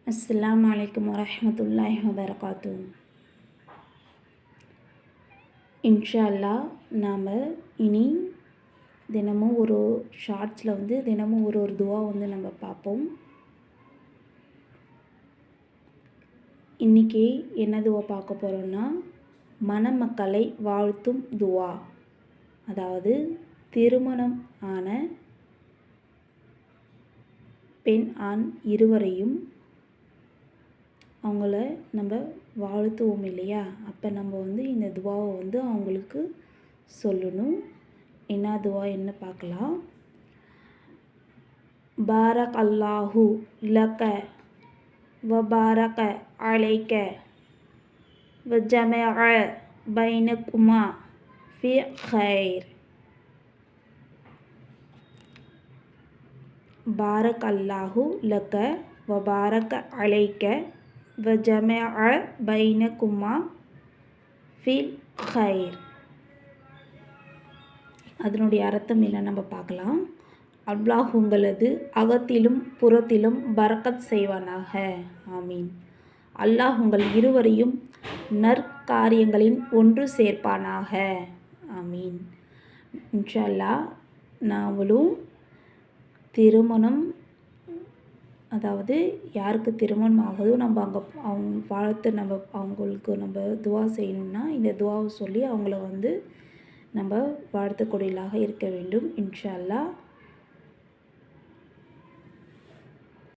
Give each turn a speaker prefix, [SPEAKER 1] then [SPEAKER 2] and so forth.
[SPEAKER 1] அஸ்ஸலாமு அலைக்கும் வரஹ்மத்துல்லாஹி வபரகாத்துஹு. இன்ஷா அல்லாஹ் நாம் இனி தினமும் ஒரு ஷார்ட்ஸில் தினமும் ஒரு துவா நம்ம பார்ப்போம். இன்றைக்கி என்ன துவா பார்க்க போகிறோன்னா, மணமக்களை வாழ்த்தும் துவா. அதாவது திருமணம் ஆன பெண் ஆண் இருவரையும் அவங்கள நம்ம வாழ்த்துவோம் இல்லையா? அப்போ நம்ம இந்த துவாவை அவங்களுக்கு சொல்லணும். என்ன துவா என்ன பார்க்கலாம். பாரக் அல்லாஹு லக வ பாரக அலைக வ ஜமஅ பைனகுமா ஃபி கைர். பாரக் அல்லாஹு லக வ பாரக அலைக வ ஜமஅ பைனகுமா ஃபில் கைர். அதனுடைய அர்த்தம் என்ன நம்ம பார்க்கலாம். அல்லாஹ் உங்களது அகத்திலும் புறத்திலும் பரக்கத் செய்வானாக. ஆமீன். அல்லாஹ் உங்கள் இருவரையும் நற்காரியங்களின் ஒன்று சேர்ப்பானாக. ஆமீன். இன்ஷா அல்லாஹ் நாமளும் திருமணம், அதாவது யாருக்கு திருமணம் ஆகுதோ நம்ம அவங்க வாழ்த்து அவங்களுக்கு துவா செய்யணும்னா இந்த துவாவை சொல்லி அவங்கள நம்ம வாழ்த்துக்கூடியலாக இருக்க வேண்டும். இன்ஷா அல்லாஹ்.